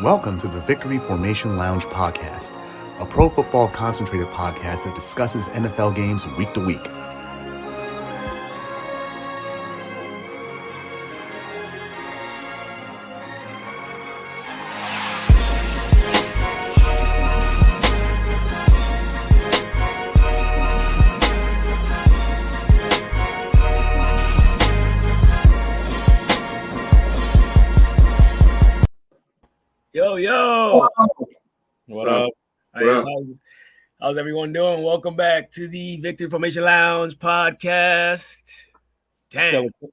Welcome to the Victory Formation Lounge podcast, a pro football concentrated podcast that discusses NFL games week to week. Yo. What up? How's everyone doing? Welcome back to the Victory Formation Lounge podcast.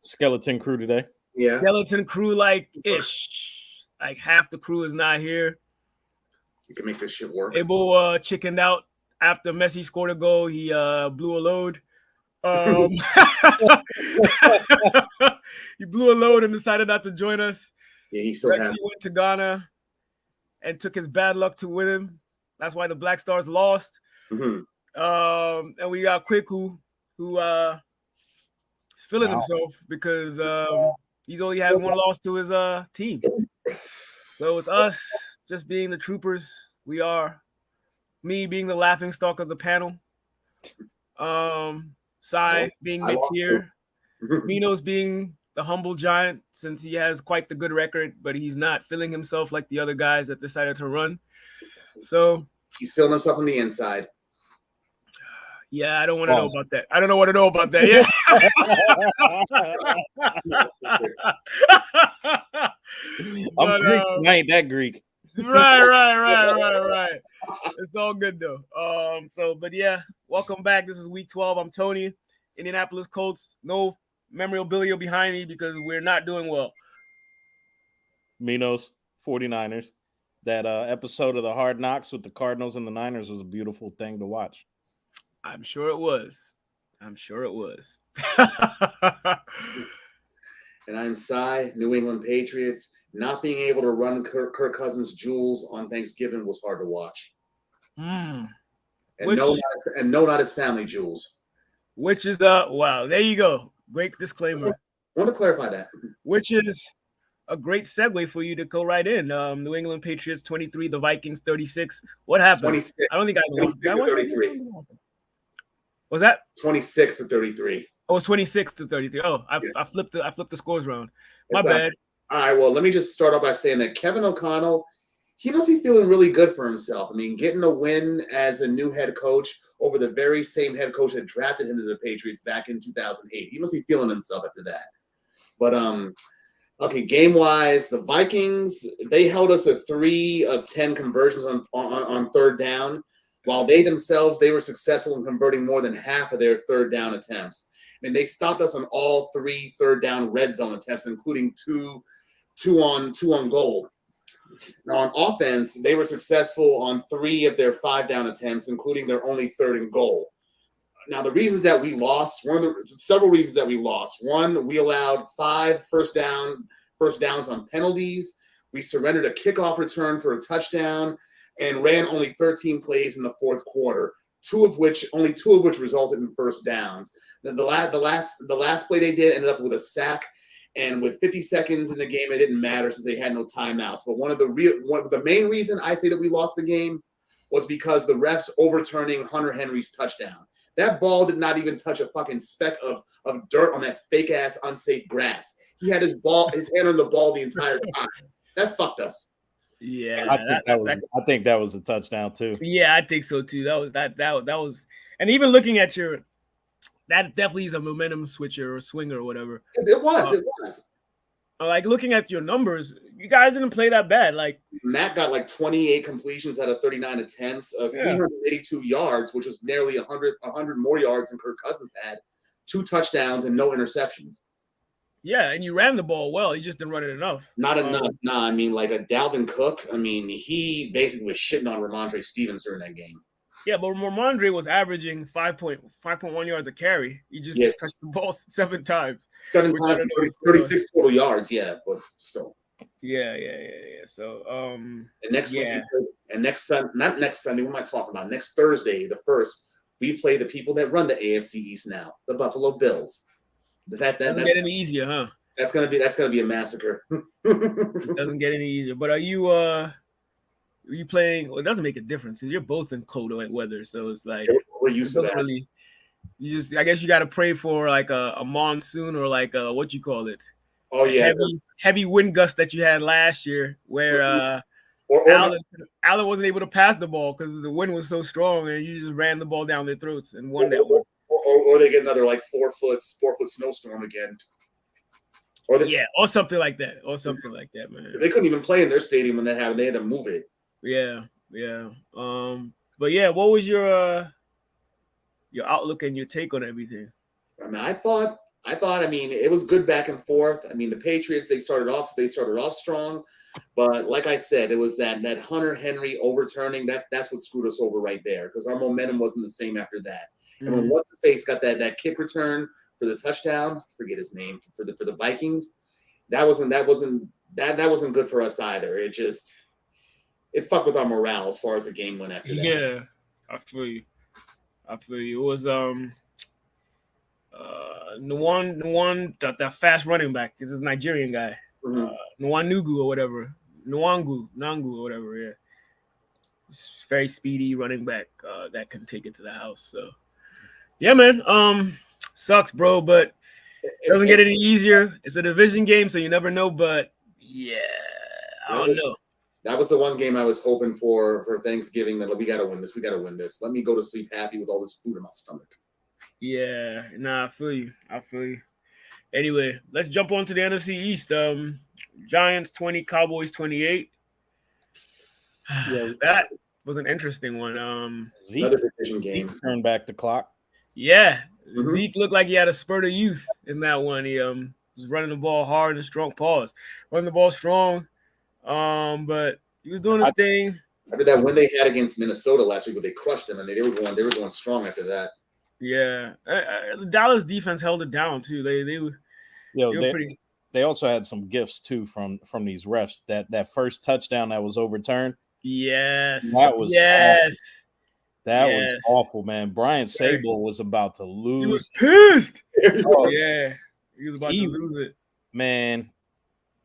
Skeleton crew today. Yeah. Skeleton crew like-ish. Like half the crew is not here. You can make this shit work. Abel chickened out after Messi scored a goal. He blew a load. He blew a load and decided not to join us. Yeah, he still went to Ghana and took his bad luck to win him. That's why the Black Stars lost. Mm-hmm. And we got Quick who is feeling himself because he's only had one loss to his team. So it's us just being the troopers. We are me being the laughing stock of the panel. Sai being mid-tier. Minos being the humble giant, since he has quite the good record, but he's not feeling himself like the other guys that decided to run. So he's feeling himself on the inside. Yeah, I don't want to know about that. I don't want to know about that. Yeah. I'm Greek. I ain't that Greek. Right. It's all good though. But yeah, welcome back. This is week 12. I'm Tony, Indianapolis Colts. No memorabilia behind me because we're not doing well. Minos, 49ers. That episode of the Hard Knocks with the Cardinals and the Niners was a beautiful thing to watch. I'm sure it was. And I'm Cy, New England Patriots. Not being able to run Kirk Cousins' jewels on Thanksgiving was hard to watch. And no, not his family jewels. Which is wow, there you go. Great disclaimer. I want to clarify that. Which is a great segue for you to go right in. New England Patriots 23, the Vikings 36. What happened? 26. I don't think I 26-33. Was that 26-33? Oh, it's 26-33. Oh, I flipped the scores around. My bad. All right. Well, let me just start off by saying that Kevin O'Connell, he must be feeling really good for himself. I mean, getting a win as a new head coach over the very same head coach that drafted him to the Patriots back in 2008. He must be feeling himself after that. But okay, game-wise, the Vikings, they held us to 3 of 10 conversions on third down, while they were successful in converting more than half of their third down attempts. And they stopped us on all 3 third down red zone attempts, including two on goal. Now, on offense, they were successful on 3 of their 5 down attempts, including their only 3rd and goal. Now, the reasons that we lost, several reasons that we lost. One, we allowed 5 first downs on penalties. We surrendered a kickoff return for a touchdown and ran only 13 plays in the fourth quarter, only two of which resulted in first downs. Then the last play they did ended up with a sack. And with 50 seconds in the game, it didn't matter since they had no timeouts. But the main reason I say that we lost the game was because the refs overturning Hunter Henry's touchdown. That ball did not even touch a fucking speck of dirt on that fake ass unsafe grass. He had his hand on the ball the entire time. That fucked us. Yeah, I think that was a touchdown too. Yeah, I think so too. That was, and even looking at that definitely is a momentum switcher or swinger or whatever. It was. Like looking at your numbers, you guys didn't play that bad. Like Matt got like 28 completions out of 39 attempts, 382 yards, which was nearly 100 more yards than Kirk Cousins had, 2 touchdowns and no interceptions. Yeah, and you ran the ball well. You just didn't run it enough. Not enough. Nah, I mean, like a Dalvin Cook. I mean, he basically was shitting on Ramondre Stevens during that game. Yeah, but Ramondre was averaging 5.1 yards a carry. He just touched the ball 7 times. 7 times, 36 total yards. Yeah, but still. Yeah. So, and next week, and not next Sunday. What am I talking about? Next Thursday, the 1st, we play the people that run the AFC East now, the Buffalo Bills. That's getting easier, huh? That's gonna be a massacre. It doesn't get any easier. But are you playing? Well, it doesn't make a difference because you're both in cold weather, so it's like We're used to that. Really, I guess you got to pray for like a monsoon or like what you call it. Oh yeah, heavy wind gust that you had last year, where Allen wasn't able to pass the ball because the wind was so strong, and you just ran the ball down their throats and won that one. Or they get another like 4 foot snowstorm again. Or something like that. Man. They couldn't even play in their stadium when that happened. They had to move it. Yeah. But yeah, what was your outlook and your take on everything? I mean, I thought, it was good back and forth. I mean, the Patriots, they started off strong, but like I said, it was that Hunter Henry overturning. That's what screwed us over right there because our momentum wasn't the same after that. And when what's-his-face got that kick return for the touchdown, forget his name, for the Vikings, that wasn't good for us either. It fucked with our morale as far as the game went after that. Yeah, I feel you. It was that fast running back. This is a Nigerian guy, Nwangu or whatever, Nangu or whatever. Yeah, he's very speedy running back that can take it to the house. So, yeah, man. Sucks, bro, but it doesn't get any easier. It's a division game, so you never know. But yeah, I don't know. That was the one game I was hoping for Thanksgiving that we got to win this. We got to win this. Let me go to sleep happy with all this food in my stomach. Yeah, I feel you. Anyway, let's jump on to the NFC East. Giants 20, Cowboys 28. Yeah, that was an interesting one. Zeke, another division game. Zeke turned back the clock. Yeah, Zeke looked like he had a spurt of youth in that one. He was running the ball hard and strong. Running the ball strong. But he was doing his thing. After that win they had against Minnesota last week, where they crushed them, and they were going strong after that. Yeah, the Dallas defense held it down too. They were pretty. They also had some gifts too from these refs. That first touchdown that was overturned. Yes, that was awful. That was awful, man. Brian Sable was about to lose. He was pissed. Yeah, he was about to lose it. Man,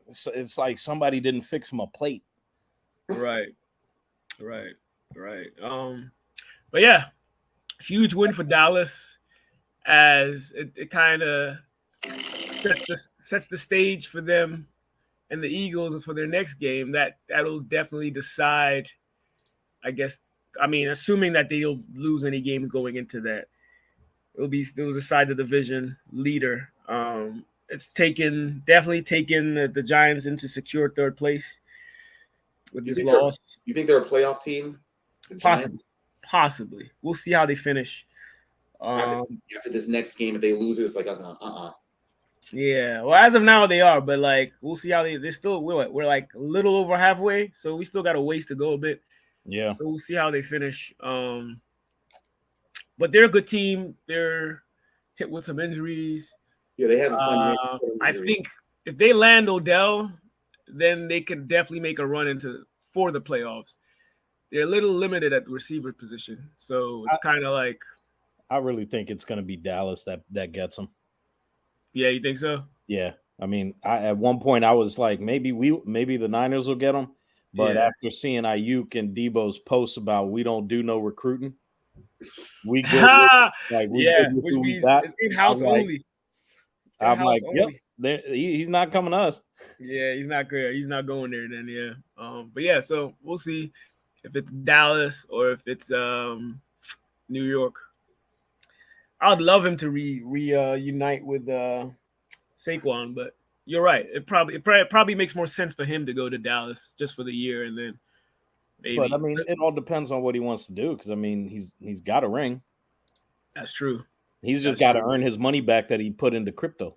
it's like somebody didn't fix him a plate. Right. But yeah, huge win for Dallas as it kind of sets the stage for them and the Eagles for their next game. That'll definitely decide, I guess. I mean, assuming that they'll lose any games going into that, it'll decide the division leader. It's definitely taken the Giants into secure third place with this loss. You think they're a playoff team? Possibly. We'll see how they finish. After this next game, if they lose it, it's like Yeah. Well, as of now, they are, but like we'll see how they still. We're like a little over halfway, so we still got a ways to go a bit. Yeah. So we'll see how they finish. But they're a good team. They're hit with some injuries. Yeah, they have. I think if they land Odell, then they could definitely make a run for the playoffs. They're a little limited at the receiver position, so it's kind of like. I really think it's going to be Dallas that gets them. Yeah, you think so? Yeah, I mean, at one point I was like, maybe the Niners will get them, but after seeing Ayuk and Debo's posts about we don't do no recruiting, we good. Which means it's in-house only. I'm like, yep, he's not coming to us. Yeah, he's not good. He's not going there then. Yeah. But yeah, so we'll see if it's Dallas or if it's New York. I'd love him to reunite with Saquon, but you're right. It probably makes more sense for him to go to Dallas just for the year and then maybe. But I mean, it all depends on what he wants to do because I mean, he's got a ring. That's true. He's just got to earn his money back that he put into crypto.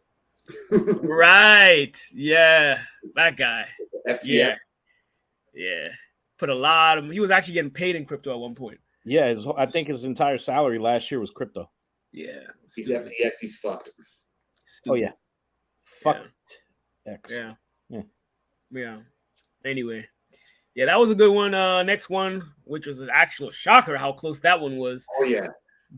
Right. Yeah. That guy. FTX. Yeah. Put a lot of. He was actually getting paid in crypto at one point. Yeah. I think his entire salary last year was crypto. Yeah. He's FTX. He's fucked. Stupid. Oh yeah. Fuck. X. Yeah. Anyway. Yeah, that was a good one. Next one, which was an actual shocker how close that one was. Oh yeah.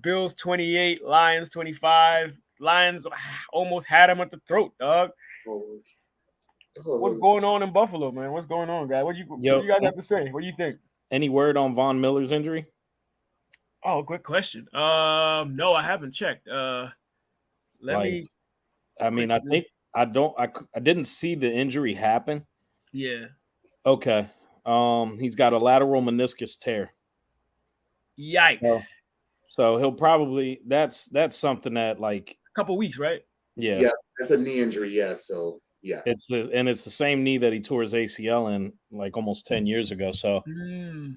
Bills 28, Lions 25. Lions almost had him at the throat, dog. What's going on in Buffalo, man? What's going on, guys? What you guys have to say? What do you think? Any word on Von Miller's injury? Oh, good question. No, I haven't checked. I didn't see the injury happen. Yeah. Okay. He's got a lateral meniscus tear. Yikes. So he'll probably that's something that like a couple weeks, right? Yeah, that's a knee injury. Yeah, so yeah, it's the same knee that he tore his ACL in like almost 10 years ago. So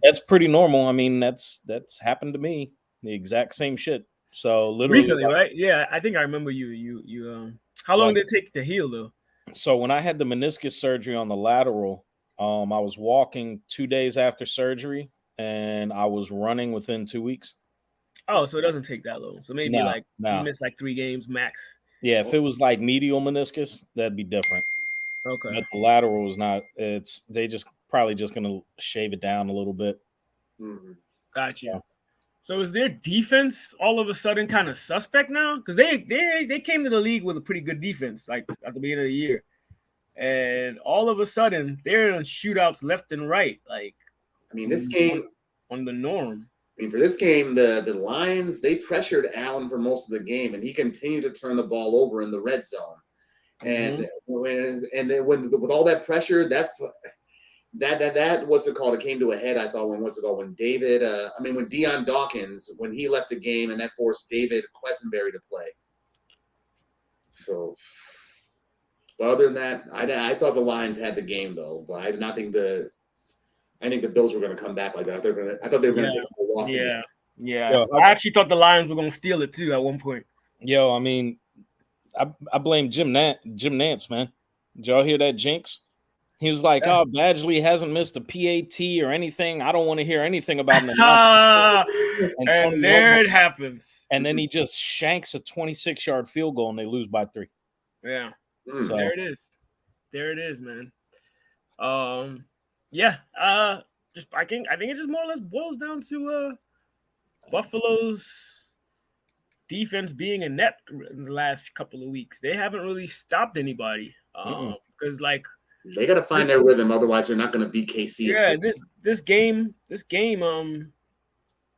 that's pretty normal. I mean, that's happened to me. The exact same shit. So literally recently, right? Yeah, I think I remember you. How long did it take to heal though? So when I had the meniscus surgery on the lateral, I was walking 2 days after surgery, and I was running within 2 weeks. Oh, so it doesn't take that long. So maybe you missed like 3 games max. Yeah, if it was like medial meniscus, that'd be different. Okay. But the lateral was not. They just probably just gonna shave it down a little bit. Mm-hmm. Gotcha. Yeah. So is their defense all of a sudden kind of suspect now? Because they came to the league with a pretty good defense, like at the beginning of the year, and all of a sudden they're in shootouts left and right. Like, I mean, this game on the norm. I mean, for this game, the Lions, they pressured Allen for most of the game, and he continued to turn the ball over in the red zone. And with all that pressure, that what's it called? It came to a head. I thought when when Deion Dawkins, when he left the game, and that forced David Quessenberry to play. So, but other than that, I thought the Lions had the game though, but I did not think I think the Bills were going to come back like that. I thought they were going to take a loss. Yeah. Yo, I actually thought the Lions were going to steal it too at one point. Yo, I mean, I blame Jim Nantz, man. Did y'all hear that jinx? He was like, "Oh, Badgley hasn't missed a PAT or anything. I don't want to hear anything about him." And there it happens. And then he just shanks a 26-yard field goal, and they lose by 3. Yeah, so there it is. There it is, man. Yeah. I think it just more or less boils down to Buffalo's defense being inept in the last couple of weeks. They haven't really stopped anybody. Because like they got to find their rhythm, otherwise they're not going to beat KC. Yeah, this game,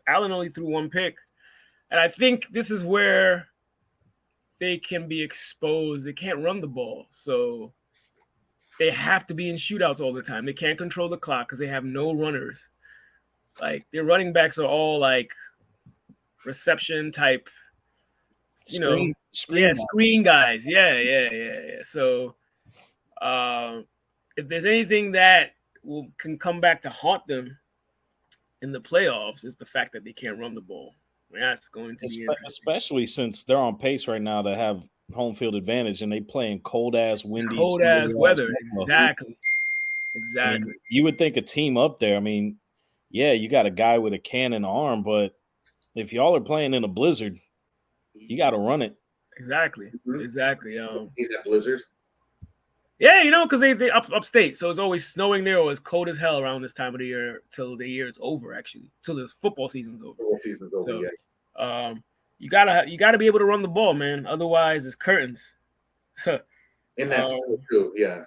Allen only threw 1 pick, and I think this is where they can be exposed. They can't run the ball, so they have to be in shootouts all the time. They can't control the clock because they have no runners. Like their running backs are all like reception type, screen guys. Yeah. So, if there's anything that can come back to haunt them in the playoffs, is the fact that they can't run the ball. That's going to be especially since they're on pace right now to have home field advantage, and they play in cold-ass, windy, cold-ass weather. Exactly. I mean, you would think a team up there, I mean, yeah, you got a guy with a cannon arm, but if y'all are playing in a blizzard, you got to run it. Exactly. Exactly. See that blizzard? Yeah, because they upstate, so it's always snowing there, or it's cold as hell around this time of the year till the year is over. Actually, till the football season's over. So, you gotta be able to run the ball, man. Otherwise, it's curtains. And that's true. Yeah.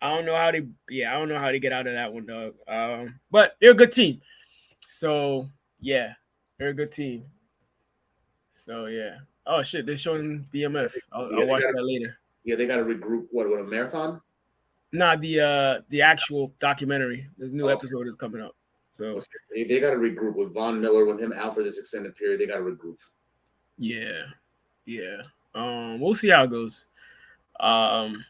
I don't know how they get out of that one, dog. But they're a good team. So yeah, they're a good team. So yeah. Oh shit, they're showing BMF. I'll watch that later. Yeah, they got to regroup. What a marathon? Nah, the actual documentary. This new episode is coming up. So they got to regroup with Von Miller. When him out for this extended period, they got to regroup. Yeah. We'll see how it goes. I'm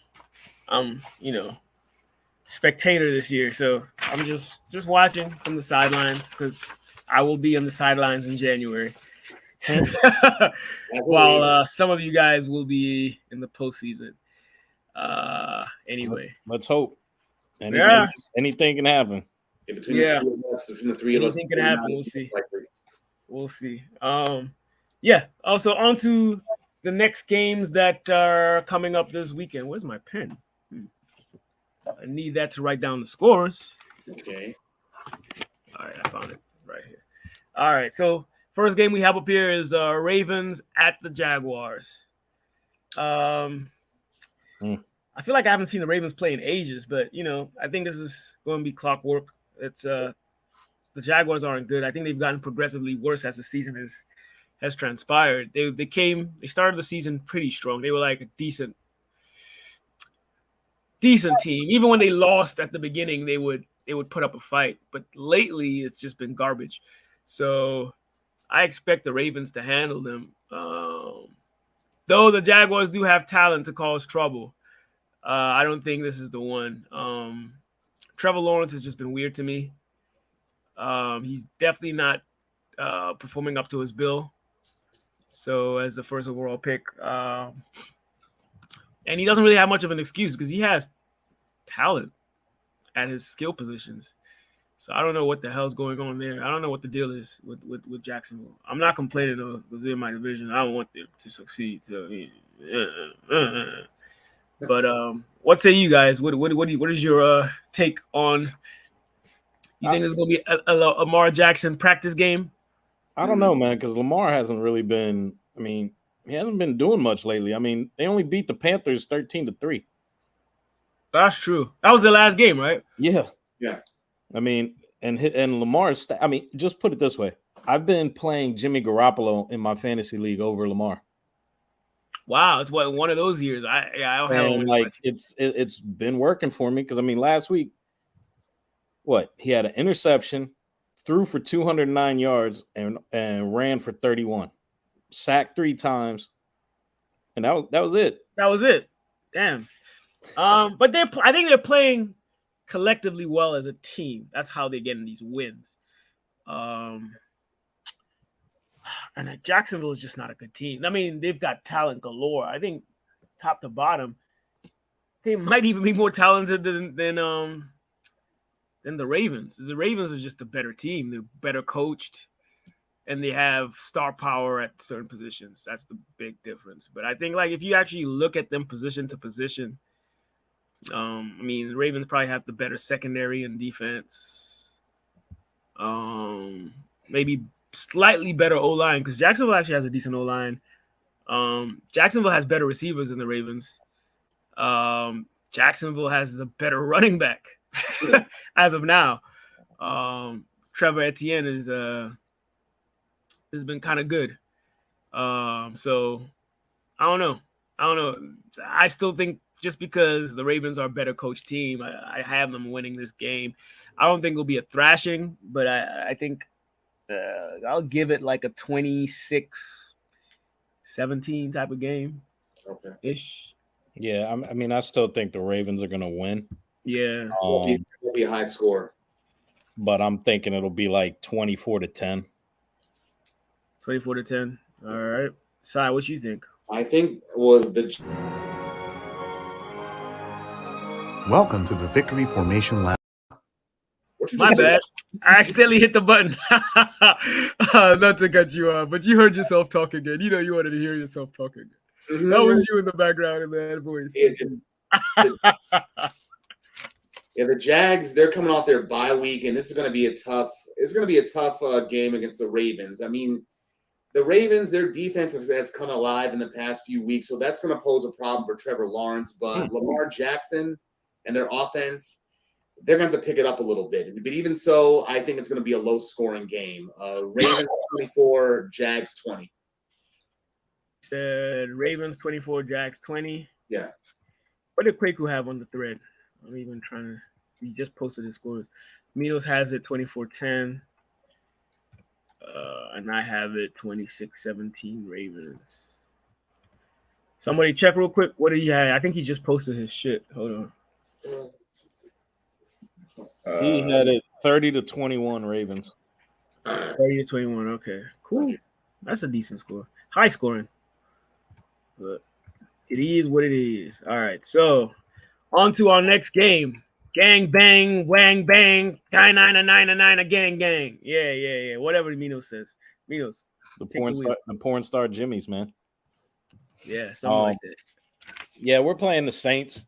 spectator this year, so I'm just watching from the sidelines because I will be on the sidelines in January. While some of you guys will be in the postseason. Anyway, let's hope. Anything can happen. Between the three of us, anything can happen. We'll see. Yeah. Also, on to the next games that are coming up this weekend. Where's my pen? I need that to write down the scores. Okay. All right, I found it right here. All right, so first game we have up here is Ravens at the Jaguars. I I feel like I haven't seen the Ravens play in ages, but I think this is going to be clockwork. It's the Jaguars aren't good. I think they've gotten progressively worse as the season has transpired. They started the season pretty strong. They were like a decent team. Even when they lost at the beginning, they would put up a fight. But lately, it's just been garbage. So I expect the Ravens to handle them. Though the Jaguars do have talent to cause trouble, I don't think this is the one. Trevor Lawrence has just been weird to me. He's definitely not performing up to his bill. So as the first overall pick, and he doesn't really have much of an excuse because he has talent at his skill positions. So I don't know what the hell's going on there. I don't know what the deal is with Jacksonville. I'm not complaining though because they're in my division. I don't want them to succeed. So, But what say you guys? What is your take on? You think there's going to be a Lamar Jackson practice game? I don't know, man, because Lamar hasn't really been. I mean, he hasn't been doing much lately. I mean, they only beat the Panthers 13-3. That's true. That was the last game, right? Yeah. Yeah. I mean, and Lamar's. I mean, just put it this way: I've been playing Jimmy Garoppolo in my fantasy league over Lamar. Wow, it's one of those years. I don't have. And like it's been working for me because I mean, last week, he had an interception, threw for 209 yards, and ran for 31, sacked 3 times, and that was it. That was it. Damn. But I think they're playing collectively well as a team. That's how they're getting these wins. And Jacksonville is just not a good team. I mean, they've got talent galore. I think top to bottom, they might even be more talented than the Ravens. The Ravens are just a better team. They're better coached, and they have star power at certain positions. That's the big difference. But I think like if you actually look at them position to position, I mean, the Ravens probably have the better secondary and defense. Maybe slightly better O-line because Jacksonville actually has a decent O-line. Jacksonville has better receivers than the Ravens. Jacksonville has a better running back as of now. Trevor Etienne has been kind of good. So I don't know. I still think just because the Ravens are a better coached team, I have them winning this game. I don't think it'll be a thrashing, but I think I'll give it like a 26-17 type of game. Okay. Ish. Yeah, I mean, I still think the Ravens are going to win. Yeah. It'll be a high score. But I'm thinking it'll be like 24-10. 24-10. All right. Sai, what you think? I think Welcome to the Victory Formation Lounge. My bad. I accidentally hit the button. Not to cut you off, but you heard yourself talk again. You know you wanted to hear yourself talk again. Mm-hmm. That was you in the background in that voice. Yeah, the Jags, they're coming off their bye week, and this is going to be a tough game against the Ravens. I mean, the Ravens, their defense has come alive in the past few weeks, so that's going to pose a problem for Trevor Lawrence. But Lamar Jackson and their offense, they're going to have to pick it up a little bit. But even so, I think it's going to be a low-scoring game. Ravens 24, Jags 20. Said Ravens 24, Jags 20. Yeah. What did Kwaku have on the thread? I'm even trying to. He just posted his scores. Milos has it 24-10. And I have it 26-17 Ravens. Somebody check real quick. What did he have? I think he just posted his shit. Hold on. He had it 30-21 Ravens. 30-21. Okay, cool. That's a decent score. High scoring. But it is what it is. All right, so on to our next game. Gang bang, wang bang, 9-9-9-9, a gang gang. Yeah. Whatever Minos says. Minos. The porn star Jimmy's, man. Yeah, something like that. Yeah, we're playing the Saints.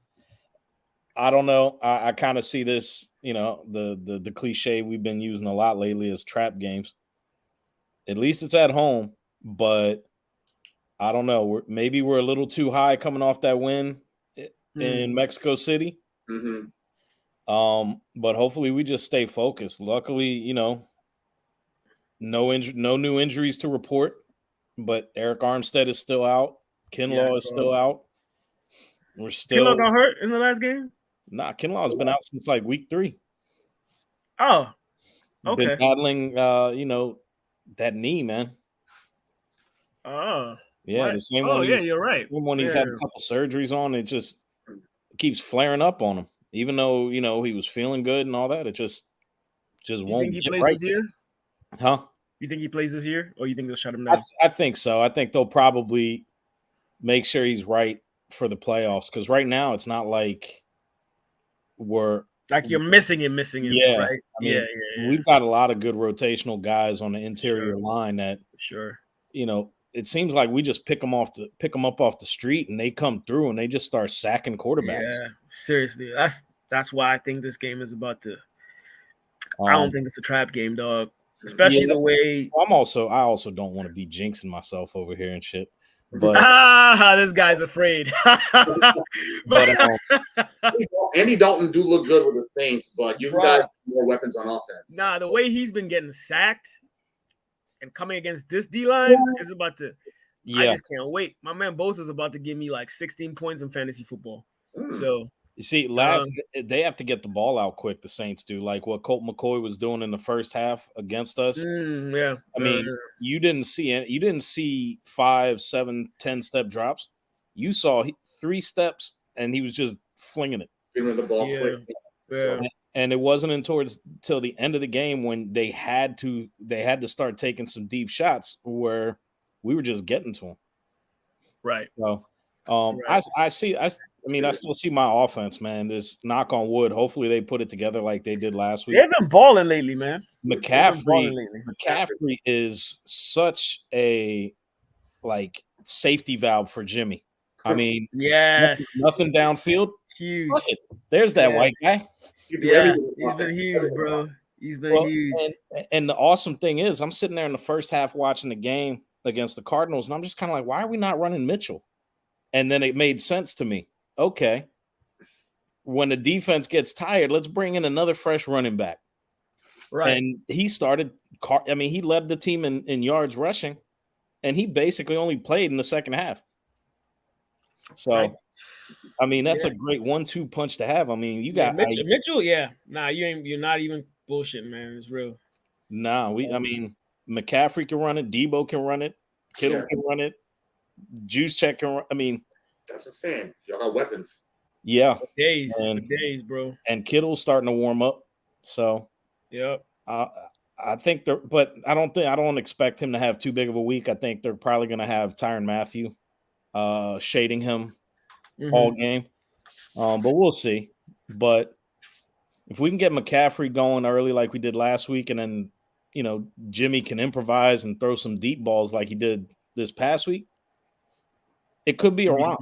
I don't know. I kind of see this, the cliche we've been using a lot lately is trap games. At least it's at home, but I don't know. Maybe we're a little too high coming off that win in Mexico City. Mm-hmm. But hopefully we just stay focused. Luckily, no new injuries to report. But Eric Armstead is still out. Kinlaw is still out. We're still. Kinlaw got hurt in the last game? Nah, Kinlaw has been out since like week 3. Oh, okay. Been battling, that knee, man. Oh, yeah, what? the same Oh, one. Yeah, you're right. When he's had a couple surgeries on, it just keeps flaring up on him. Even though he was feeling good and all that, it just won't. You think he plays right. this year? Huh? You think he plays this year, or you think they'll shut him down? I think so. I think they'll probably make sure he's right for the playoffs, because right now it's not like we're like you're missing him. Yeah, right? I mean, we've got a lot of good rotational guys on the interior line that it seems like we just pick them up off the street and they come through and they just start sacking quarterbacks. Yeah, seriously, that's why I think this game is about to. I don't think it's a trap game, dog. Especially the way I also don't want to be jinxing myself over here and shit. But this guy's afraid. but Andy Dalton do look good with the Saints, but you guys have more weapons on offense. Nah, the way he's been getting sacked and coming against this D-line is about to. I just can't wait. My man Bosa's about to give me like 16 points in fantasy football. So you see, they have to get the ball out quick. The Saints do, like what Colt McCoy was doing in the first half against us. Yeah, I mean, you didn't see 5, 7, 10 step drops. You saw 3 steps, and he was just flinging it. Giving the ball quick. Yeah. And it wasn't till the end of the game when they had to start taking some deep shots where we were just getting to them. Right. So, I still see my offense, man. This, knock on wood. Hopefully they put it together like they did last week. They've been balling lately, man. McCaffrey is such a safety valve for Jimmy. I mean, nothing downfield. Huge. There's that white guy. Yeah, he's been huge, bro. He's been huge. And the awesome thing is, I'm sitting there in the first half watching the game against the Cardinals, and I'm just kind of like, why are we not running Mitchell? And then it made sense to me. Okay, when the defense gets tired, let's bring in another fresh running back. Right. And he started. He led the team in yards rushing, and he basically only played in the second half. So, that's a great 1-2 punch to have. I mean, you got Mitchell. Yeah, you're not even bullshitting, man. It's real. McCaffrey can run it. Debo can run it. Kittle can run it. Juice check can run. That's what I'm saying. Y'all got weapons. Yeah. Days, bro. And Kittle's starting to warm up. So, yep. I think but I don't expect him to have too big of a week. I think they're probably going to have Tyrann Mathieu shading him all game. But we'll see. But if we can get McCaffrey going early like we did last week, and then, Jimmy can improvise and throw some deep balls like he did this past week, it could be a romp.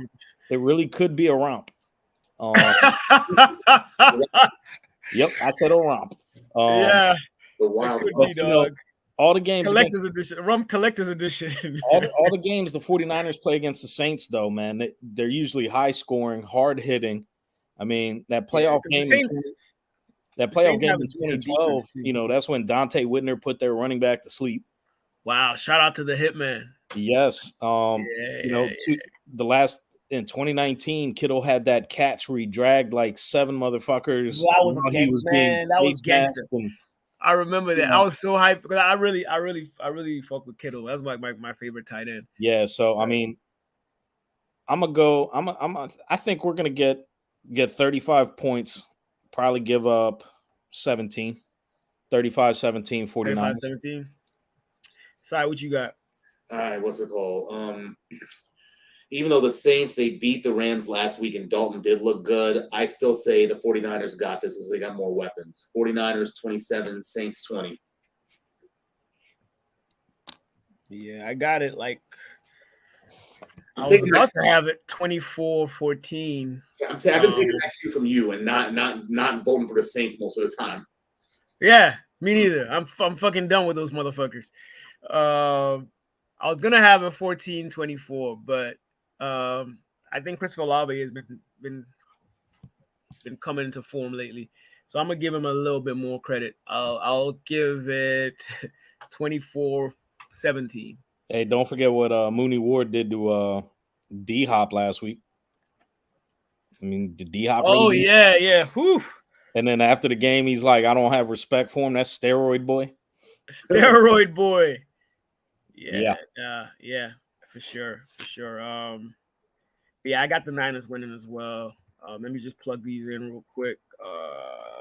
It really could be a romp. Yep, I said a romp. The wild all the games collector's edition, rump collector's edition. all the games the 49ers play against the Saints, though, man, they're usually high scoring, hard hitting. I mean, that playoff game. That playoff game in 2012, that's when Dante Whitner put their running back to sleep. Wow! Shout out to the Hitman. Yes. The last in 2019, Kittle had that catch where he dragged like 7 motherfuckers. That was gangster. I remember that. I was so hyped because I really fuck with Kittle. That's like my favorite tight end. Yeah. So I think we're gonna get 35 points. Probably give up 17. 35-17, 49. 35-17. Sorry, what you got? All right, what's it called? Even though the Saints, they beat the Rams last week and Dalton did look good, I still say the 49ers got this because they got more weapons. 49ers 27, Saints 20. Yeah, I got it. I was about to have it 24-14. I've been taking that cue from you and not voting for the Saints most of the time. Yeah, me neither. I'm fucking done with those motherfuckers. I was gonna have it 14-24, but I think Christopher Olave has been been coming into form lately. So I'm gonna give him a little bit more credit. I'll give it 24-17. Hey, don't forget what Mooney Ward did to D-Hop last week. I mean, did D-Hop really? Yeah. Whew. And then after the game, he's like, I don't have respect for him. That's steroid boy. Steroid boy. Yeah. Yeah, for sure. Yeah, I got the Niners winning as well. Let me just plug these in real quick.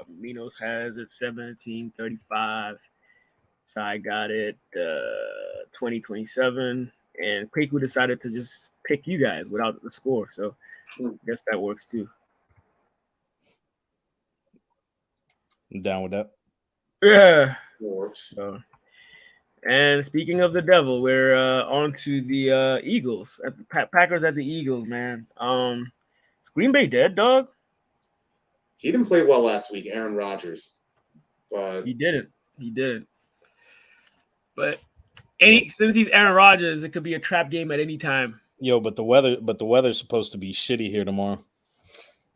Minos has it 17-35. Sai got it 20-27. And Kwaku decided to just pick you guys without the score. So I guess that works too. I'm down with that. Yeah. Works. So, and speaking of the devil, we're on to the Eagles. At the Packers at the Eagles, man. Is Green Bay dead, dog? He didn't play well last week, Aaron Rodgers. But He didn't. But since he's Aaron Rodgers, it could be a trap game at any time. Yo, but the weather's supposed to be shitty here tomorrow.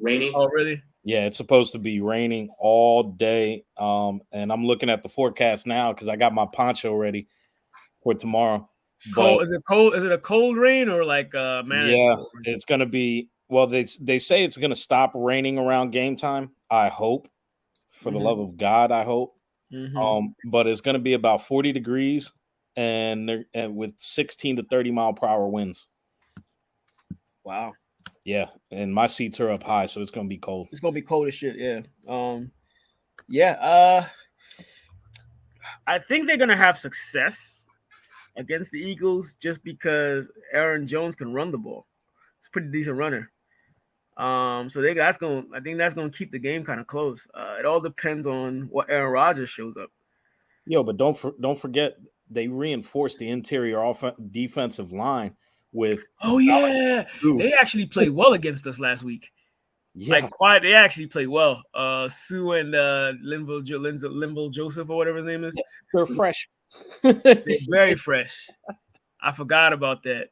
raining. Oh, really? Yeah, it's supposed to be raining all day. And I'm looking at the forecast now because I got my poncho ready for tomorrow. Cold? Is it cold? Is it a cold rain or like Yeah, it's gonna be. Well, they say it's gonna stop raining around game time. I hope, for the love of God, I hope. But it's gonna be about 40 degrees and with 16 to 30 mile per hour winds. Wow. Yeah, and my seats are up high, so it's gonna be cold. It's gonna be cold as shit. Yeah. I think they're gonna have success against the Eagles just because Aaron Jones can run the ball. It's a pretty decent runner. So I think that's gonna keep the game kind of close. It all depends on what Aaron Rodgers shows up. Yo, but don't forget they reinforced the interior defensive line with. Oh yeah, they actually played well against us last week. Yeah, They actually played well. Sue and Linville Joseph or whatever his name is. They're fresh. They're very fresh. I forgot about that.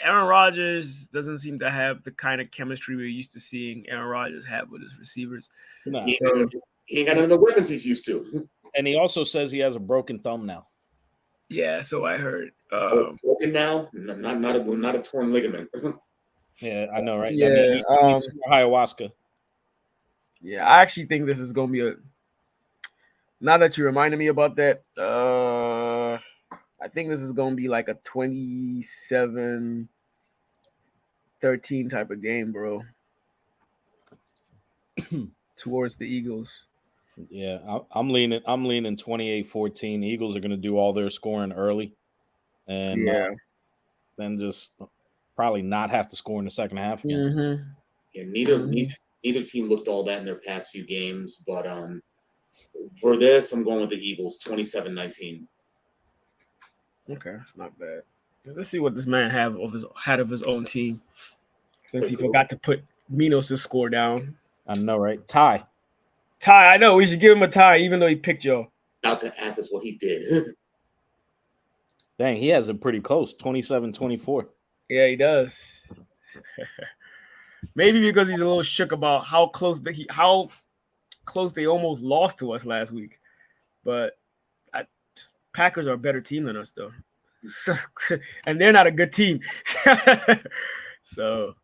Aaron Rodgers doesn't seem to have the kind of chemistry we're used to seeing Aaron Rodgers have with his receivers. No. He ain't got none of the weapons he's used to. And he also says he has a broken thumb now. Yeah, so I heard. Broken now, not a torn ligament. Yeah, I know, right? Yeah, he needs some more ayahuasca. Yeah, I actually think this is gonna be now that you reminded me about that, I think this is gonna be like a 27-13 type of game, bro. Towards the Eagles. Yeah, I'm leaning 28-14. The Eagles are going to do all their scoring early, and then just probably not have to score in the second half again. Yeah, neither team looked all that in their past few games, but for this, I'm going with the Eagles, 27-19. Okay, it's not bad. Let's see what this man had of his own team, since he forgot to put Minos' score down. I know, right? Tie. I know. We should give him a tie, even though he picked Joe. About to ask us what he did. Dang, he has it pretty close, 27-24. Yeah, he does. Maybe because he's a little shook about how close they almost lost to us last week. But Packers are a better team than us, though. And they're not a good team. So,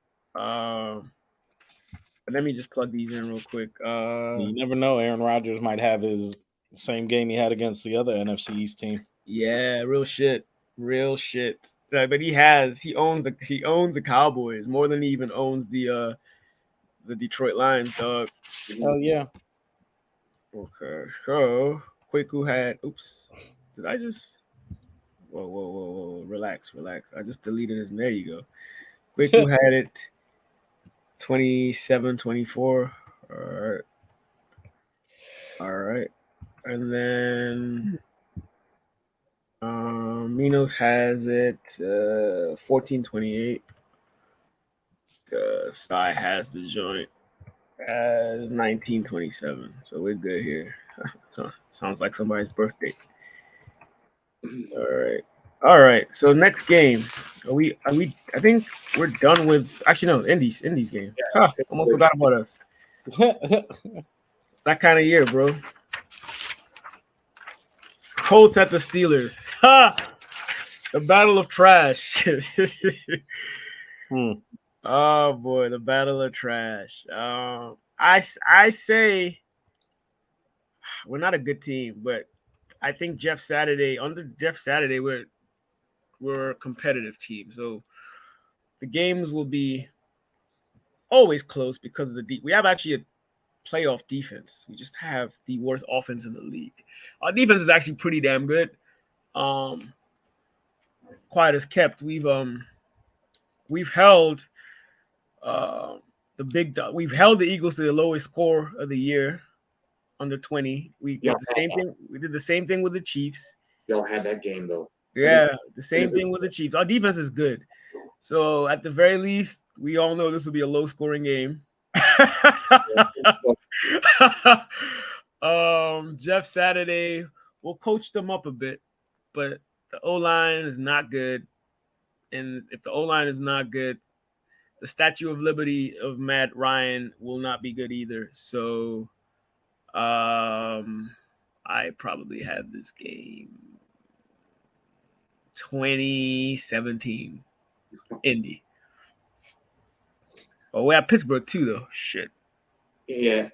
let me just plug these in real quick. You never know. Aaron Rodgers might have his same game he had against the other NFC East team. Yeah, real shit. But he owns the Cowboys more than he even owns the Detroit Lions, dog. Hell yeah. Okay, so Kwaku had. Oops, did I just? Whoa! Relax. I just deleted his. There you go. Kwaku had it. 27-24. All right. And then Minos has it 14-28. Sai has the joint as 19-27. So we're good here. So sounds like somebody's birthday. All right. All right. So next game, are we? I think we're done with. Actually, no. Indies game. Huh, almost forgot about us. That kind of year, bro. Colts at the Steelers. Ha! The battle of trash. Oh boy, the battle of trash. I say we're not a good team, but I think under Jeff Saturday, we're a competitive team. So the games will be always close because of we have actually a playoff defense. We just have the worst offense in the league. Our defense is actually pretty damn good. Quiet as kept. We've held we've held the Eagles to the lowest score of the year, under 20. We did the same thing. We did the same thing with the Chiefs. Y'all had that game though. Yeah, the same thing with the Chiefs. Our defense is good. So at the very least, we all know this will be a low-scoring game. Jeff Saturday will coach them up a bit, but the O-line is not good. And if the O-line is not good, the Statue of Liberty of Matt Ryan will not be good either. So I probably have this game 2017 Indy. Oh, we're at Pittsburgh too, though. Shit. Yeah.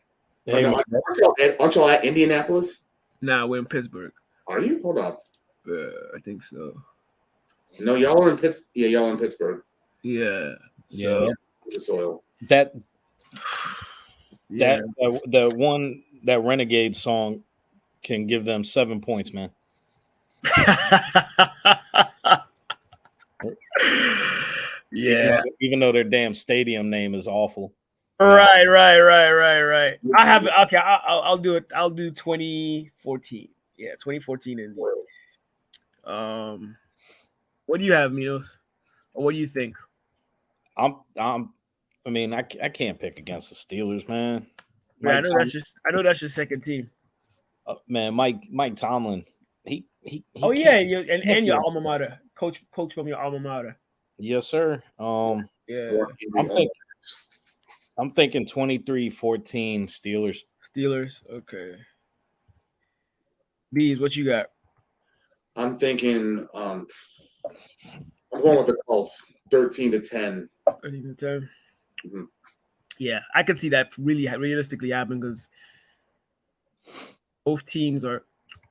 Aren't y'all at Indianapolis? Nah, we're in Pittsburgh. Are you? Hold up. I think so. No, y'all are in Pittsburgh. Yeah, y'all are in Pittsburgh. Yeah. Yeah. The soil. That Renegade song can give them 7 points, man. Yeah. Even though their damn stadium name is awful. Right. I have it. Okay, I'll do it. I'll do 2014. Yeah, 2014 Indy. What do you have, Milos? Or what do you think? I can't pick against the Steelers, man. Yeah, I know that's your second team. Man, Mike Tomlin. He yeah, and your alma mater, coach from your alma mater. Yes, sir. Yeah. I'm thinking 23-14 Steelers. Steelers, okay. Bees, what you got? I'm thinking I'm going with the Colts, 13-10. 13-10. Mm-hmm. Yeah, I could see that really realistically happen because both teams are,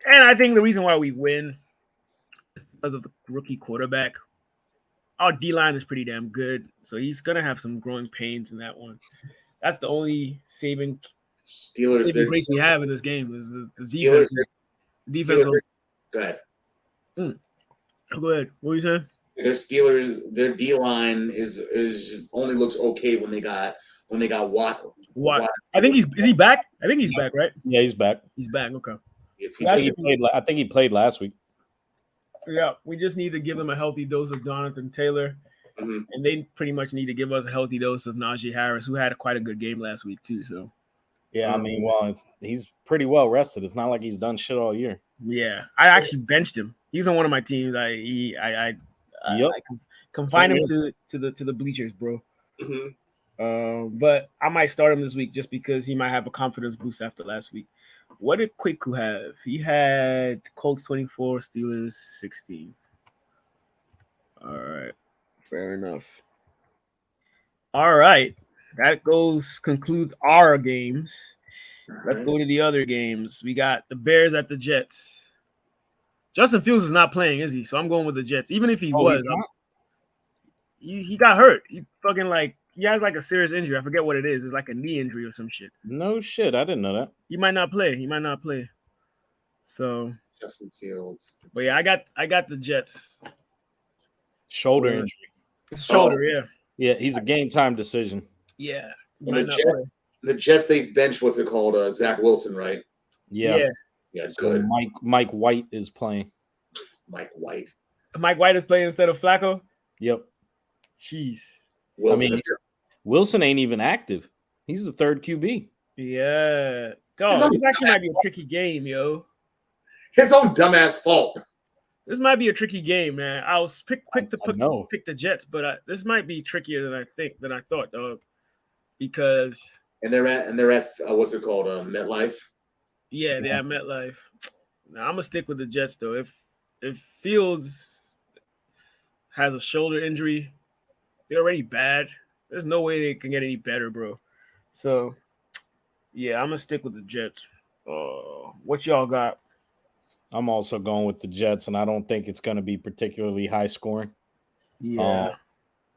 and I think the reason why we win is because of the rookie quarterback. Our D-line is pretty damn good, so he's gonna have some growing pains in that one. That's the only saving grace we have in this game is the defense. Defense. Go ahead. Go ahead. What are you saying? Their Steelers, their D-line is only looks okay when they got Watt. I think is he back? I think he's back, right? Yeah, he's back. He's back. Okay. I think he played last week. Yeah, we just need to give them a healthy dose of Jonathan Taylor, and they pretty much need to give us a healthy dose of Najee Harris, who had quite a good game last week too. So, yeah, he's pretty well rested. It's not like he's done shit all year. Yeah, I actually benched him. He's on one of my teams. I confined him to the bleachers, bro. Mm-hmm. But I might start him this week just because he might have a confidence boost after last week. What did Quiku have? He had Colts 24, Steelers 16. All right. Fair enough. All right. That concludes our games. Let's go to the other games. We got the Bears at the Jets. Justin Fields is not playing, is he? So I'm going with the Jets. Even if he was, he got hurt. He has like a serious injury. I forget what it is. It's like a knee injury or some shit. No shit. I didn't know that. He might not play. So Justin Fields. But yeah, I got the Jets. Shoulder injury. Shoulder, yeah. Yeah, he's a game time decision. Yeah. The Jets, they bench what's it called? Zach Wilson, right? Yeah. Yeah, so good. Mike White is playing. Mike White is playing instead of Flacco? Yep. Jeez. Wilson ain't even active. He's the third QB. Yeah. Dog, this actually might be a tricky game, yo. His own dumbass fault. This might be a tricky game, man. I was quick to pick the Jets, but this might be trickier than I thought, dog. Because they're at what's it called? MetLife. Yeah, they're at MetLife. Now, I'm gonna stick with the Jets though. If Fields has a shoulder injury, they're already bad. There's no way they can get any better, bro. So, yeah, I'm gonna stick with the Jets. What y'all got? I'm also going with the Jets, and I don't think it's going to be particularly high scoring. Yeah,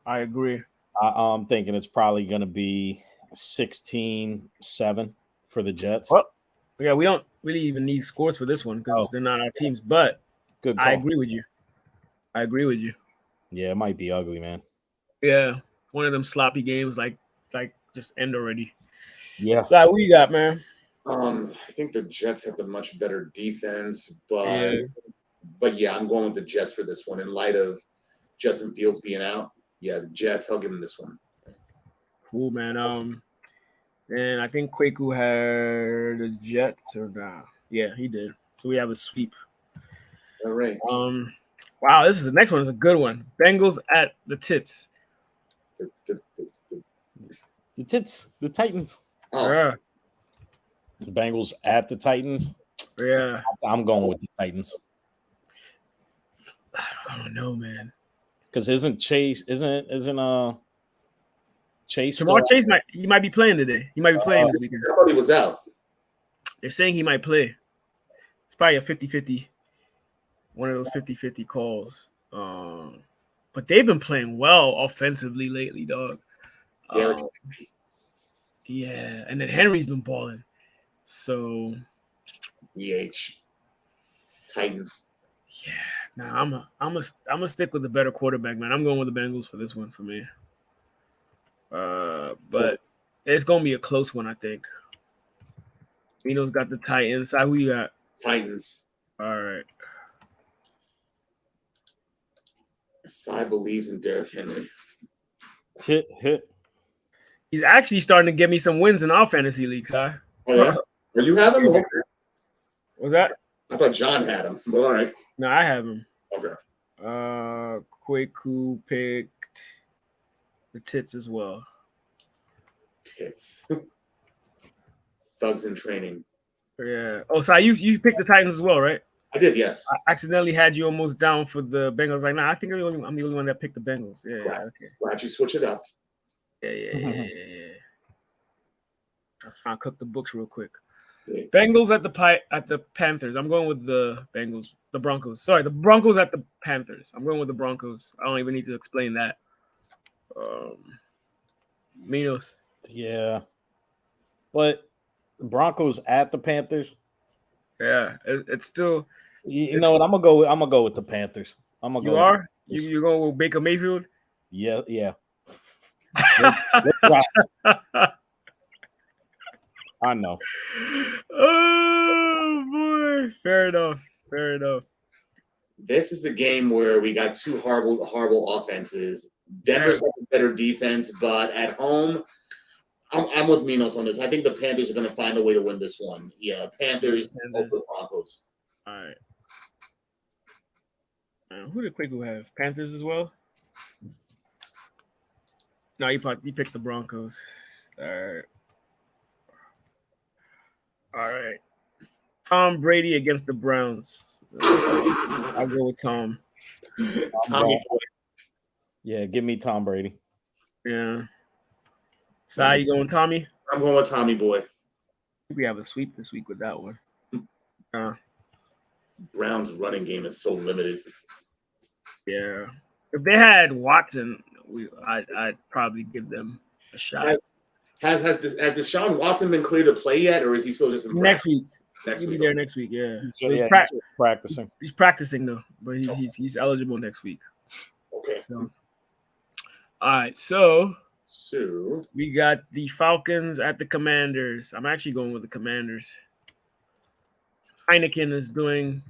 I agree. I'm thinking it's probably going to be 16-7 for the Jets. Well, yeah, we don't really even need scores for this one because they're not our teams. But good call. I agree with you. Yeah, it might be ugly, man. Yeah, it's one of them sloppy games, like just end already. Yeah. So what you got, man? I think the Jets have the much better defense, but yeah, I'm going with the Jets for this one in light of Justin Fields being out. Yeah, the Jets. I'll give them this one. Cool, man. And I think Kwaku had the Jets or not. Yeah, he did. So we have a sweep. All right. Wow, the next one is a good one. Bengals at the Tits. The Tits, the Titans. Oh. Yeah. The Bengals at the Titans. Yeah. I'm going with the Titans. I don't know, man. Because isn't Chase Jamar Chase might be playing today. He might be playing this weekend. I thought he was out. They're saying he might play. It's probably a 50-50. One of those 50-50 calls. But they've been playing well offensively lately, dog. Derek. Yeah, and then Henry's been balling. So Titans. Yeah, nah, I'm a stick with the better quarterback, man. I'm going with the Bengals for this one for me. But it's gonna be a close one, I think. Mino's got the Titans. Who you got? Titans. All right. Sai believes in Derrick Henry. Hit. He's actually starting to get me some wins in our fantasy leagues, huh? Oh yeah. Well, you have him? What's that? I thought John had him. But all right. No, I have him. Okay. Kwaku picked the Tits as well. Tits. Thugs in training. Yeah. Oh, so you picked the Titans as well, right? I did, yes. I accidentally had you almost down for the Bengals. Like, nah, I think I'm the only one that picked the Bengals. Yeah. Okay. Glad you switch it up. Yeah. I'm trying to cook the books real quick. Yeah. Bengals at the Panthers. I'm going with the Bengals. The Broncos. Sorry, the Broncos at the Panthers. I'm going with the Broncos. I don't even need to explain that. Minos. Yeah. But the Broncos at the Panthers. Yeah, it's still. You know what? I'm gonna go with the Panthers. You're going with Baker Mayfield? Yeah. I know. Oh boy. Fair enough. This is the game where we got two horrible offenses. Denver's got a better defense, but at home, I'm with Minos on this. I think the Panthers are going to find a way to win this one. Yeah, Panthers over the Broncos. All right. Who did Kwaku have? Panthers as well? No, you picked the Broncos. All right. Tom Brady against the Browns. I'll go with Tom. Tommy boy. Yeah, give me Tom Brady. Yeah. So how you going, Tommy? I'm going with Tommy boy. We have a sweep this week with that one. Browns' running game is so limited. Yeah. If they had Watson, I'd probably give them a shot. Has Deshaun Watson been cleared to play yet, or is he still just in next week? He'll be there next week. Yeah, he's practicing. He's practicing though, but he's eligible next week. Okay. So, all right. So So we got the Falcons at the Commanders. I'm actually going with the Commanders. Heineken is doing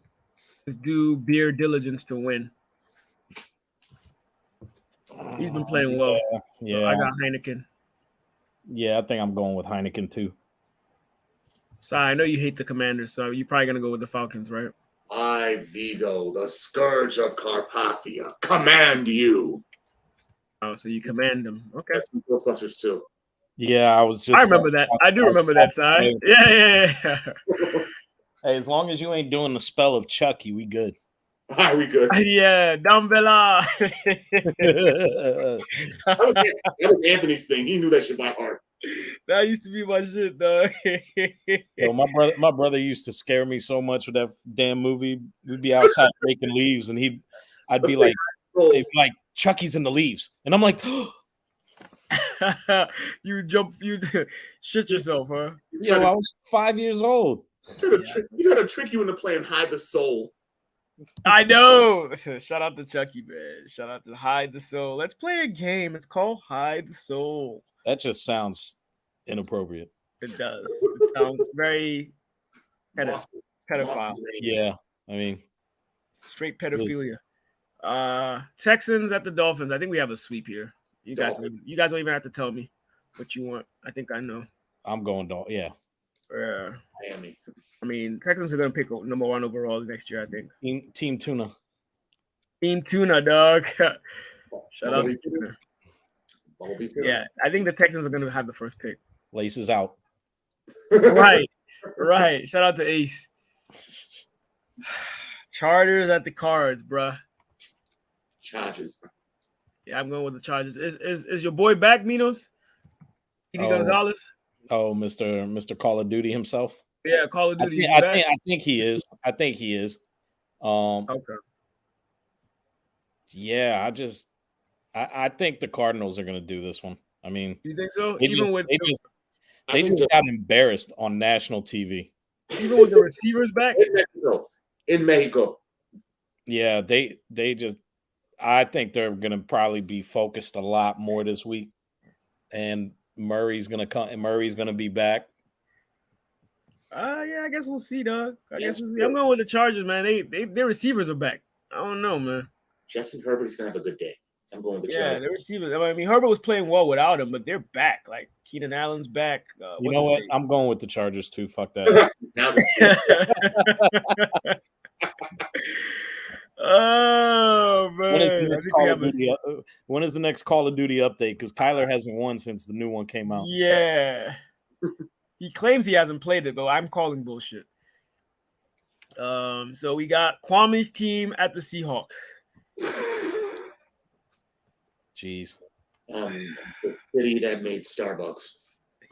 his due beer diligence to win. He's been playing well. Yeah. So I got Heineken. Yeah, I think I'm going with Heineken too. So I know you hate the Commanders, so you're probably gonna go with the Falcons, right? I, Vigo, the scourge of Carpathia, command you. Oh, so you command them. Okay. That's from Ghostbusters too. Yeah, I was just. I remember that. I do remember that side. Yeah. Hey, as long as you ain't doing the spell of Chucky, we good. Are we good? Yeah, Dumbella. That was Anthony's thing. He knew that shit by heart. That used to be my shit, dog. Yo, my brother used to scare me so much with that damn movie. We'd be outside breaking leaves, and I'd be like, they'd be like, Chucky's in the leaves, and I'm like, you shit yourself, huh? yo, I was 5 years old. You try to trick you into playing Hide the Soul. I know. Shout out to Chucky, man. Shout out to Hide the Soul. Let's play a game. It's called Hide the Soul. That just sounds inappropriate. It does. It sounds very pedophile. Yeah, I mean, straight pedophilia. Texans at the Dolphins. I think we have a sweep here. You guys don't even have to tell me what you want. I think I know. I'm going Dolphins. Yeah. Miami. I mean, Texans are going to pick number 1 overall next year, I think. Team Tuna. Team Tuna, dog. Shout out to Tuna. Yeah, I think the Texans are going to have the first pick. Laces out. Right. Shout out to Ace. Chargers at the Cards, bruh. Chargers. Yeah, I'm going with the Chargers. Is your boy back, Minos? Edie Gonzalez? Oh, Mr. Call of Duty himself. Yeah, Call of Duty. I think he is. Okay. Yeah, I think the Cardinals are going to do this one. I mean, you think so? They just got embarrassed on national TV. Even with the receivers back in Mexico. Yeah, they just. I think they're going to probably be focused a lot more this week, and Murray's going to come. And Murray's going to be back. Yeah, I guess we'll see, dog. I guess we'll see. I'm going with the Chargers, man. Their receivers are back. I don't know, man. Justin Herbert is gonna have a good day. I'm going with the Chargers. Yeah, their receivers. I mean, Herbert was playing well without him, but they're back. Like Keenan Allen's back. You know what? I'm going with the Chargers too. Fuck that. Oh man! When is the next Call of Duty update? Because Kyler hasn't won since the new one came out. Yeah, he claims he hasn't played it, though. I'm calling bullshit. So we got Kwame's team at the Seahawks. Jeez. The city that made Starbucks.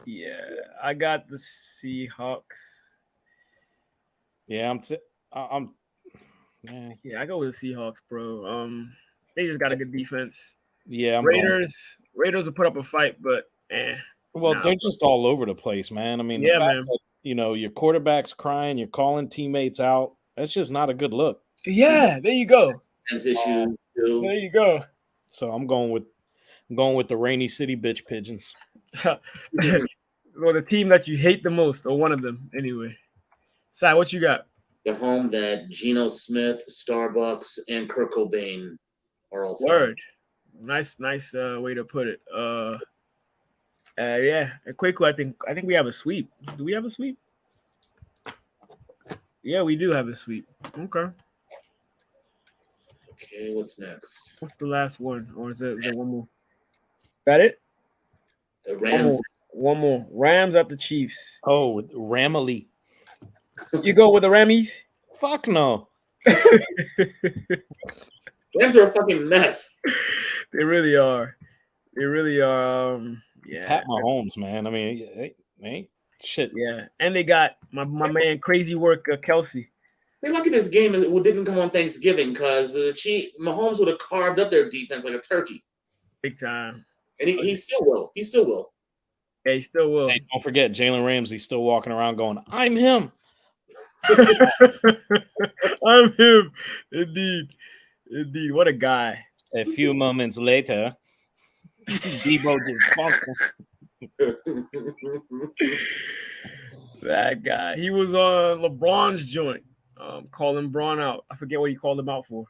Yeah, I got the Seahawks. Yeah, Yeah, I go with the Seahawks, bro. They just got a good defense. Yeah, Raiders will put up a fight, but they're just all over the place, man. I mean, the fact that, your quarterback's crying, you're calling teammates out. That's just not a good look. Yeah, there you go. Transition. There you go. So I'm going with the Rainy City bitch pigeons. Well, the team that you hate the most, or one of them, anyway. Si, what you got? The home that Geno Smith, Starbucks, and Kurt Cobain are all from. Word. Nice way to put it. Yeah. And Kwaku, I think we have a sweep. Do we have a sweep? Yeah, we do have a sweep. Okay. Okay, what's next? What's the last one? Or is there one more? Got it? The Rams. One more. Rams at the Chiefs. Oh, with Ramily. You go with the Rammies? Fuck no. Rams are a fucking mess. They really are. Yeah. Pat Mahomes, man. I mean, hey, shit. Yeah, and they got my man Crazy Work Kelsey. They're lucky this game didn't come on Thanksgiving because Mahomes would have carved up their defense like a turkey. Big time. And he still will. He still will. Yeah, he still will. Hey, don't forget, Jalen Ramsey's still walking around going, I'm him. I'm him. Indeed. What a guy. A few moments later, Debo just That guy. He was on LeBron's joint. Calling Braun out. I forget what he called him out for.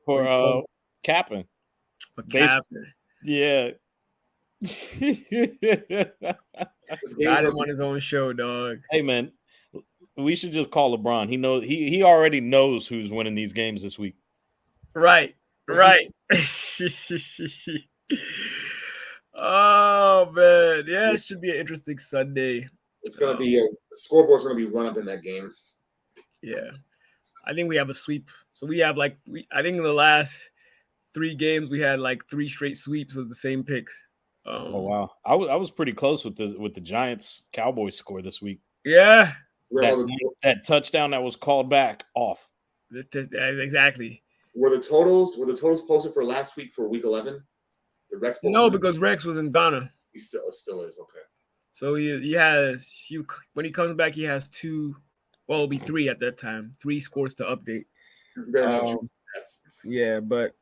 For capping. For capping. Yeah. Got him on his own show, dog. Hey, man. We should just call LeBron. He knows. He already knows who's winning these games this week. Right. Oh man, yeah, it should be an interesting Sunday. It's gonna be the scoreboard's gonna be run up in that game. Yeah, I think we have a sweep. So we have I think in the last 3 games we had like 3 straight sweeps of the same picks. Oh wow, I was pretty close with the Giants Cowboys score this week. Yeah, that touchdown that was called back off. Exactly. Were the totals posted for last week for week 11? The Rex no, because Rex was in Ghana. He still is okay. So he has when he comes back he has 2. Well, it'll be 3 at that time. 3 scores to update. Yeah, but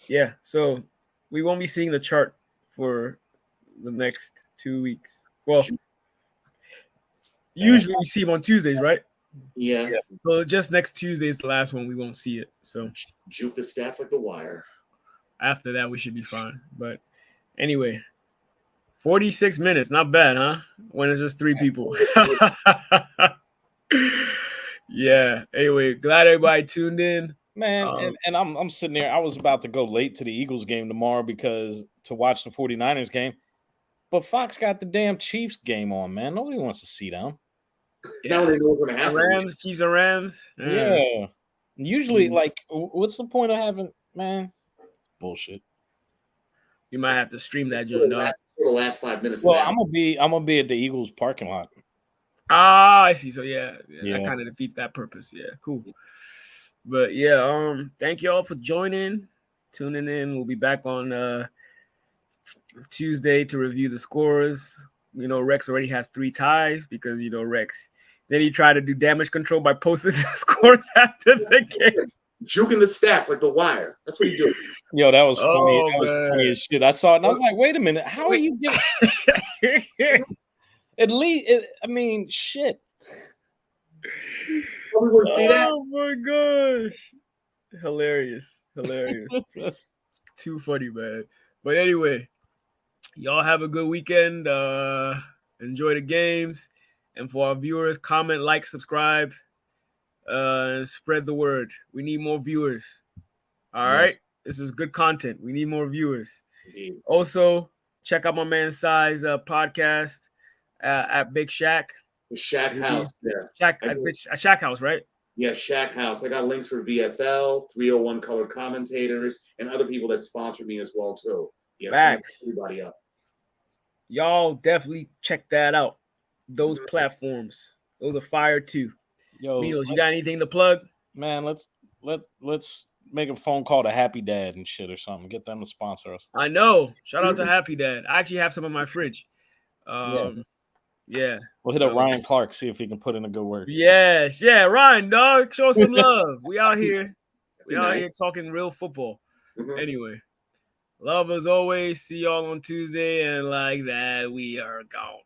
yeah. So we won't be seeing the chart for the next 2 weeks. Well, usually we see them on Tuesdays, right? Yeah. So just next Tuesday is the last one. We won't see it. So juke the stats like the wire. After that, we should be fine. But anyway, 46 minutes. Not bad, huh? When it's just 3 people. Yeah. Anyway, glad everybody tuned in. Man, and I'm sitting there. I was about to go late to the Eagles game tomorrow to watch the 49ers game. But Fox got the damn Chiefs game on, man. Nobody wants to see them. Yeah. Now they know what's going to happen. Rams, Chiefs and Rams. Yeah. Usually, like, what's the point of having, man? Bullshit. You might have to stream that, Joe. The last 5 minutes. Well, I'm gonna be at the Eagles parking lot. Ah, I see. So yeah. That kind of defeats that purpose. Yeah, cool. But yeah, thank you all for tuning in. We'll be back on Tuesday to review the scores. You know, Rex already has 3 ties because Rex. Then he tried to do damage control by posting the scores after the game. Juking the stats like the wire. That's what you do. Yo, that was funny. That was funny as shit. I saw it and I was like, wait a minute. How are you getting at least shit. See that? Oh my gosh. Hilarious. Too funny, man. But anyway, y'all have a good weekend. Enjoy the games. And for our viewers, comment, like, subscribe, and spread the word. We need more viewers. All right? This is good content. We need more viewers. Indeed. Also, check out my man Size podcast at Big Shack. The Shack House. Yeah. Shack House, right? Yeah, Shack House. I got links for VFL, 301 color commentators, and other people that sponsor me as well, too. Yeah, Facts. Everybody up. Y'all definitely check that out. Those platforms. Those are fire too. Yo, Meals, you got anything to plug? Man, let's make a phone call to Happy Dad and shit or something. Get them to sponsor us. I know. Shout out to Happy Dad. I actually have some in my fridge. Yeah. We'll hit up Ryan Clark, see if he can put in a good word. Yes. Yeah, Ryan, dog. Show us some love. We out here. We out here talking real football. Mm-hmm. Anyway. Love as always. See y'all on Tuesday. And like that, we are gone.